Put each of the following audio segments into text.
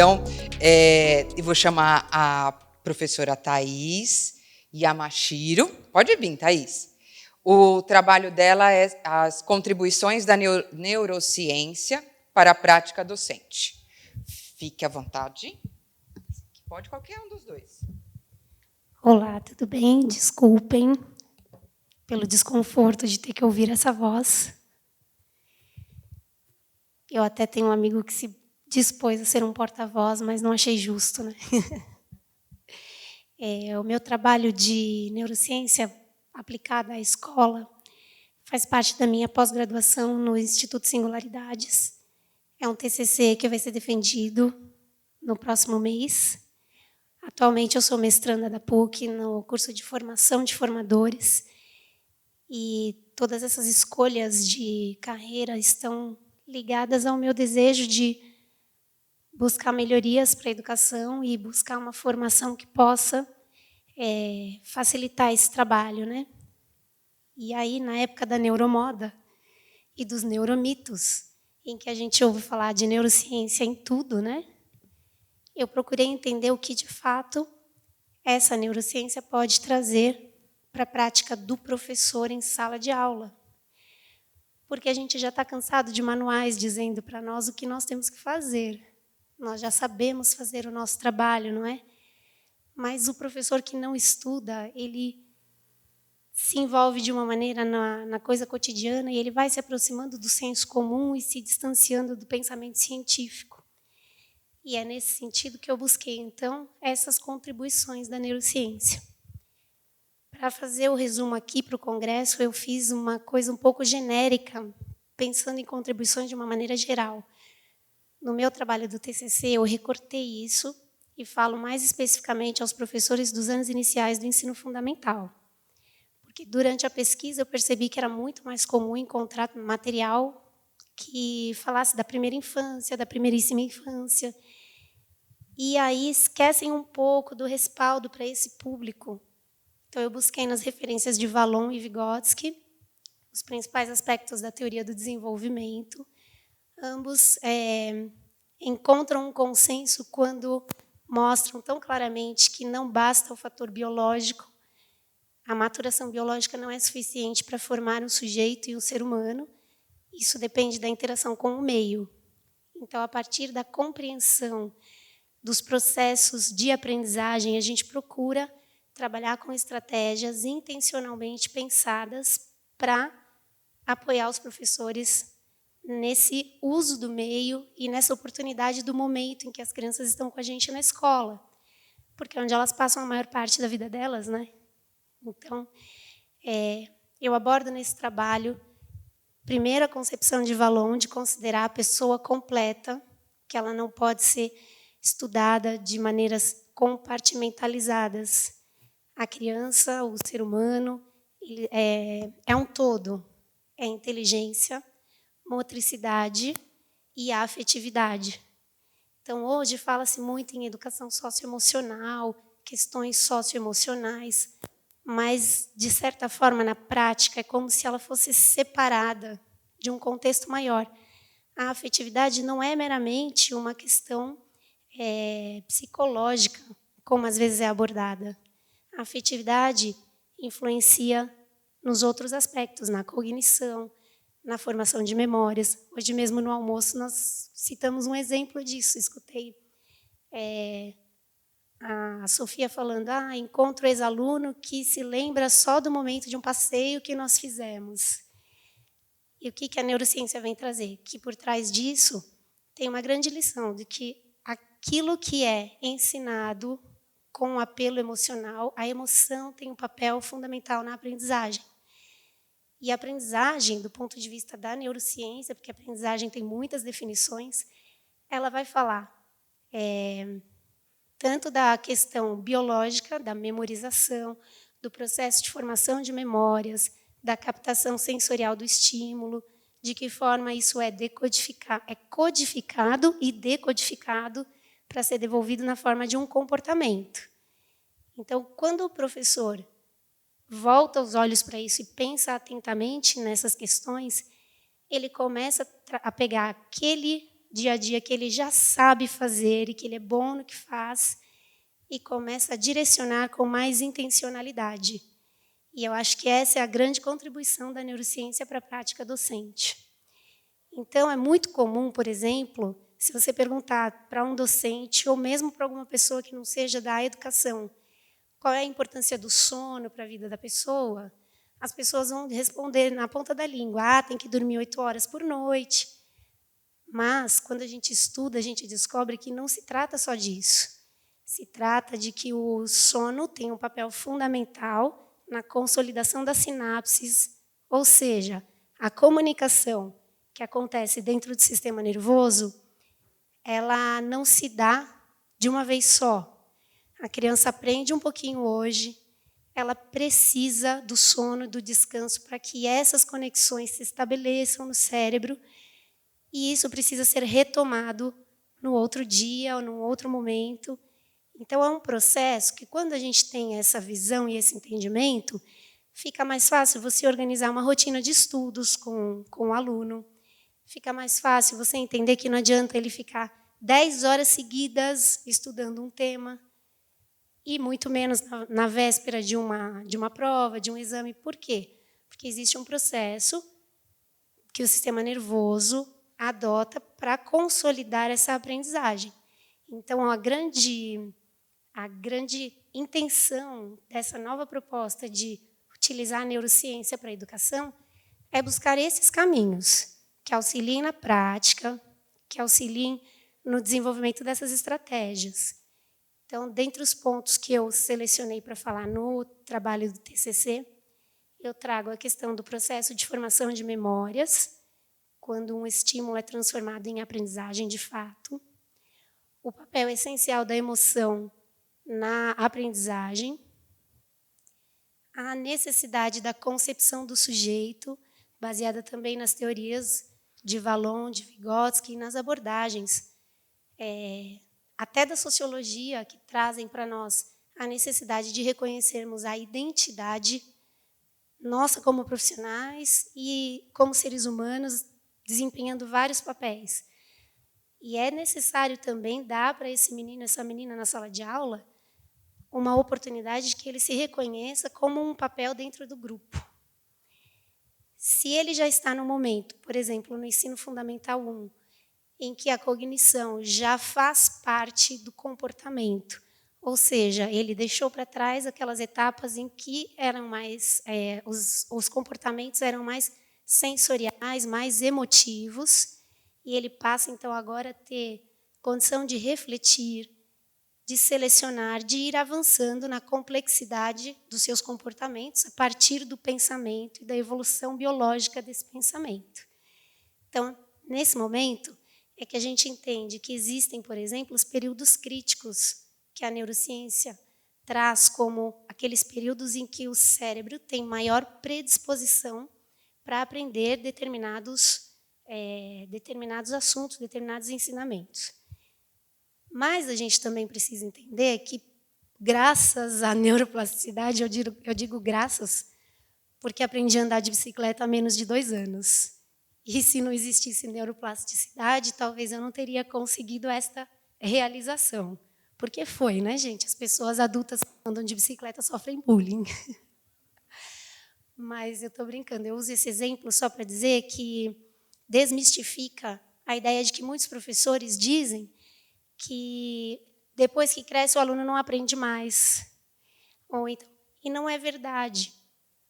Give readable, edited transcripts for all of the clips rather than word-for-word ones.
Então, eu vou chamar a professora Thaís Yamashiro. Pode vir, Thaís. O trabalho dela é as contribuições da neurociência para a prática docente. Fique à vontade. Pode qualquer um dos dois. Olá, tudo bem? Desculpem pelo desconforto de ter que ouvir essa voz. Eu até tenho um amigo que se dispôs a ser um porta-voz, mas não achei justo, né? O meu trabalho de neurociência aplicada à escola faz parte da minha pós-graduação no Instituto Singularidades. É um TCC que vai ser defendido no próximo mês. Atualmente, eu sou mestranda da PUC no curso de formação de formadores. E todas essas escolhas de carreira estão ligadas ao meu desejo de buscar melhorias para a educação e buscar uma formação que possa facilitar esse trabalho, né? E aí, na época da neuromoda e dos neuromitos, em que a gente ouve falar de neurociência em tudo, né? Eu procurei entender o que, de fato, essa neurociência pode trazer para a prática do professor em sala de aula. Porque a gente já está cansado de manuais dizendo para nós o que nós temos que fazer. Nós já sabemos fazer o nosso trabalho, não é? Mas o professor que não estuda, ele se envolve de uma maneira na coisa cotidiana e ele vai se aproximando do senso comum e se distanciando do pensamento científico. E é nesse sentido que eu busquei, então, essas contribuições da neurociência. Para fazer o resumo aqui para o Congresso, eu fiz uma coisa um pouco genérica, pensando em contribuições de uma maneira geral. No meu trabalho do TCC, eu recortei isso e falo mais especificamente aos professores dos anos iniciais do ensino fundamental. Porque durante a pesquisa eu percebi que era muito mais comum encontrar material que falasse da primeira infância, da primeiríssima infância. E aí esquecem um pouco do respaldo para esse público. Então, eu busquei nas referências de Vallon e Vygotsky os principais aspectos da teoria do desenvolvimento. Ambos encontram um consenso quando mostram tão claramente que não basta o fator biológico, a maturação biológica não é suficiente para formar um sujeito e um ser humano, isso depende da interação com o meio. Então, a partir da compreensão dos processos de aprendizagem, a gente procura trabalhar com estratégias intencionalmente pensadas para apoiar os professores nesse uso do meio e nessa oportunidade do momento em que as crianças estão com a gente na escola, porque é onde elas passam a maior parte da vida delas, né? Então, eu abordo nesse trabalho, primeiro, a concepção de Vallon, de considerar a pessoa completa, que ela não pode ser estudada de maneiras compartimentalizadas. A criança, o ser humano, é um todo. É inteligência, motricidade e afetividade. Então, hoje fala-se muito em educação socioemocional, questões socioemocionais, mas, de certa forma, na prática, é como se ela fosse separada de um contexto maior. A afetividade não é meramente uma questão psicológica, como às vezes é abordada. A afetividade influencia nos outros aspectos, na cognição, na formação de memórias. Hoje mesmo, no almoço, nós citamos um exemplo disso. Escutei a Sofia falando, encontro ex-aluno que se lembra só do momento de um passeio que nós fizemos. E o que a neurociência vem trazer? Que por trás disso tem uma grande lição de que aquilo que é ensinado com um apelo emocional, a emoção tem um papel fundamental na aprendizagem. E a aprendizagem, do ponto de vista da neurociência, porque a aprendizagem tem muitas definições, ela vai falar tanto da questão biológica, da memorização, do processo de formação de memórias, da captação sensorial do estímulo, de que forma isso é codificado e decodificado para ser devolvido na forma de um comportamento. Então, quando o professor volta os olhos para isso e pensa atentamente nessas questões, ele começa a pegar aquele dia a dia que ele já sabe fazer e que ele é bom no que faz e começa a direcionar com mais intencionalidade. E eu acho que essa é a grande contribuição da neurociência para a prática docente. Então, é muito comum, por exemplo, se você perguntar para um docente ou mesmo para alguma pessoa que não seja da educação, qual é a importância do sono para a vida da pessoa, as pessoas vão responder na ponta da língua, tem que dormir 8 horas por noite. Mas, quando a gente estuda, a gente descobre que não se trata só disso. Se trata de que o sono tem um papel fundamental na consolidação das sinapses, ou seja, a comunicação que acontece dentro do sistema nervoso, ela não se dá de uma vez só. A criança aprende um pouquinho hoje, ela precisa do sono e do descanso para que essas conexões se estabeleçam no cérebro, e isso precisa ser retomado no outro dia ou num outro momento. Então, é um processo que, quando a gente tem essa visão e esse entendimento, fica mais fácil você organizar uma rotina de estudos com o aluno, fica mais fácil você entender que não adianta ele ficar 10 horas seguidas estudando um tema, e muito menos na véspera de uma prova, de um exame. Por quê? Porque existe um processo que o sistema nervoso adota para consolidar essa aprendizagem. Então, a grande intenção dessa nova proposta de utilizar a neurociência para a educação é buscar esses caminhos que auxiliem na prática, que auxiliem no desenvolvimento dessas estratégias. Então, dentre os pontos que eu selecionei para falar no trabalho do TCC, eu trago a questão do processo de formação de memórias, quando um estímulo é transformado em aprendizagem de fato, o papel essencial da emoção na aprendizagem, a necessidade da concepção do sujeito, baseada também nas teorias de Vallon, de Vygotsky, e nas abordagens até da sociologia, que trazem para nós a necessidade de reconhecermos a identidade nossa como profissionais e como seres humanos, desempenhando vários papéis. E é necessário também dar para esse menino, essa menina na sala de aula, uma oportunidade de que ele se reconheça como um papel dentro do grupo. Se ele já está no momento, por exemplo, no ensino fundamental 1, em que a cognição já faz parte do comportamento, ou seja, ele deixou para trás aquelas etapas em que eram mais, os comportamentos eram mais sensoriais, mais emotivos, e ele passa, então, agora a ter condição de refletir, de selecionar, de ir avançando na complexidade dos seus comportamentos a partir do pensamento e da evolução biológica desse pensamento. Então, nesse momento, é que a gente entende que existem, por exemplo, os períodos críticos que a neurociência traz como aqueles períodos em que o cérebro tem maior predisposição para aprender determinados assuntos, determinados ensinamentos. Mas a gente também precisa entender que, graças à neuroplasticidade, eu digo graças, porque aprendi a andar de bicicleta há menos de 2 anos. E se não existisse neuroplasticidade, talvez eu não teria conseguido esta realização. Porque foi, né, gente? As pessoas adultas que andam de bicicleta sofrem bullying. Mas eu estou brincando. Eu uso esse exemplo só para dizer que desmistifica a ideia de que muitos professores dizem que depois que cresce o aluno não aprende mais. E não é verdade.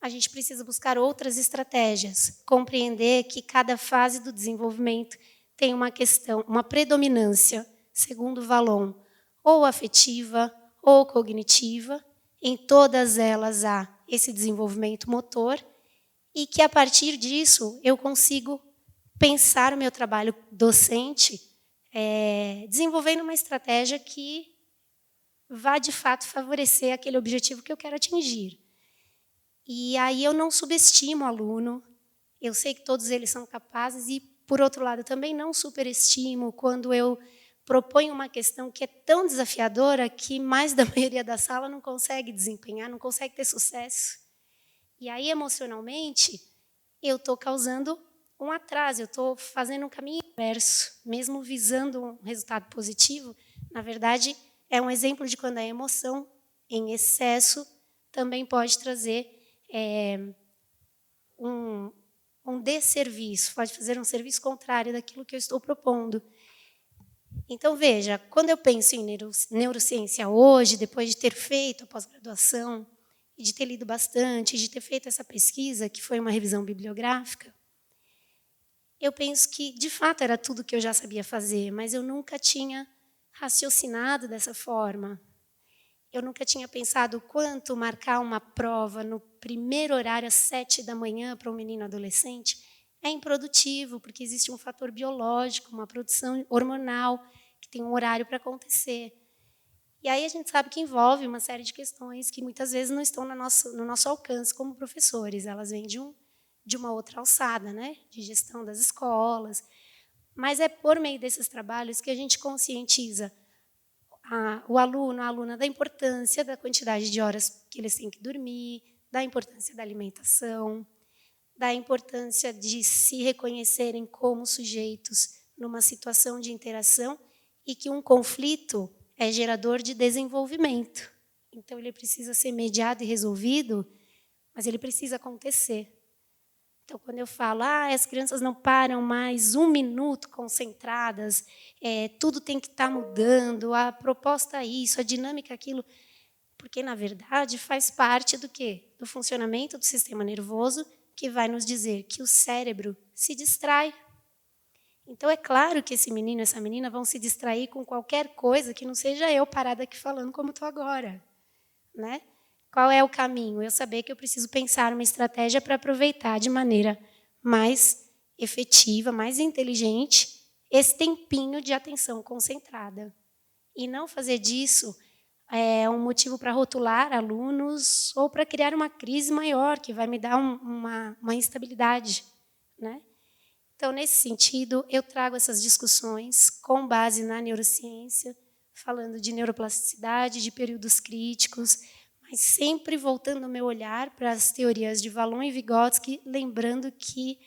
A gente precisa buscar outras estratégias, compreender que cada fase do desenvolvimento tem uma predominância, segundo Vallon, ou afetiva ou cognitiva. Em todas elas há esse desenvolvimento motor e que, a partir disso, eu consigo pensar o meu trabalho docente desenvolvendo uma estratégia que vá, de fato, favorecer aquele objetivo que eu quero atingir. E aí eu não subestimo o aluno, eu sei que todos eles são capazes e, por outro lado, também não superestimo quando eu proponho uma questão que é tão desafiadora que mais da maioria da sala não consegue desempenhar, não consegue ter sucesso. E aí, emocionalmente, eu estou causando um atraso, eu estou fazendo um caminho inverso, mesmo visando um resultado positivo. Na verdade, é um exemplo de quando a emoção em excesso também pode trazer um desserviço, pode fazer um serviço contrário daquilo que eu estou propondo. Então, veja, quando eu penso em neurociência hoje, depois de ter feito a pós-graduação, e de ter lido bastante, de ter feito essa pesquisa, que foi uma revisão bibliográfica, eu penso que, de fato, era tudo que eu já sabia fazer, mas eu nunca tinha raciocinado dessa forma. Eu nunca tinha pensado o quanto marcar uma prova no primeiro horário, às 7 da manhã, para um menino adolescente, é improdutivo, porque existe um fator biológico, uma produção hormonal, que tem um horário para acontecer. E aí a gente sabe que envolve uma série de questões que muitas vezes não estão no nosso alcance como professores. Elas vêm de uma outra alçada, né? De gestão das escolas. Mas é por meio desses trabalhos que a gente conscientiza o aluno, a aluna, da importância da quantidade de horas que eles têm que dormir, da importância da alimentação, da importância de se reconhecerem como sujeitos numa situação de interação e que um conflito é gerador de desenvolvimento. Então, ele precisa ser mediado e resolvido, mas ele precisa acontecer. Então, quando eu falo, as crianças não param mais um minuto concentradas, tudo tem que estar mudando, a proposta é isso, a dinâmica é aquilo, porque, na verdade, faz parte do quê? Do funcionamento do sistema nervoso, que vai nos dizer que o cérebro se distrai. Então, é claro que esse menino, essa menina vão se distrair com qualquer coisa que não seja eu parada aqui falando como estou agora, né? Qual é o caminho? Eu saber que eu preciso pensar uma estratégia para aproveitar de maneira mais efetiva, mais inteligente, esse tempinho de atenção concentrada. E não fazer disso um motivo para rotular alunos ou para criar uma crise maior, que vai me dar uma instabilidade, né? Então, nesse sentido, eu trago essas discussões com base na neurociência, falando de neuroplasticidade, de períodos críticos, mas sempre voltando o meu olhar para as teorias de Vallon e Vygotsky, lembrando que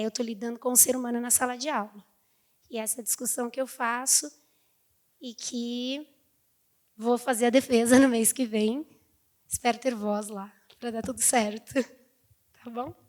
eu estou lidando com o ser humano na sala de aula. E essa discussão que eu faço e que vou fazer a defesa no mês que vem. Espero ter voz lá, para dar tudo certo. Tá bom?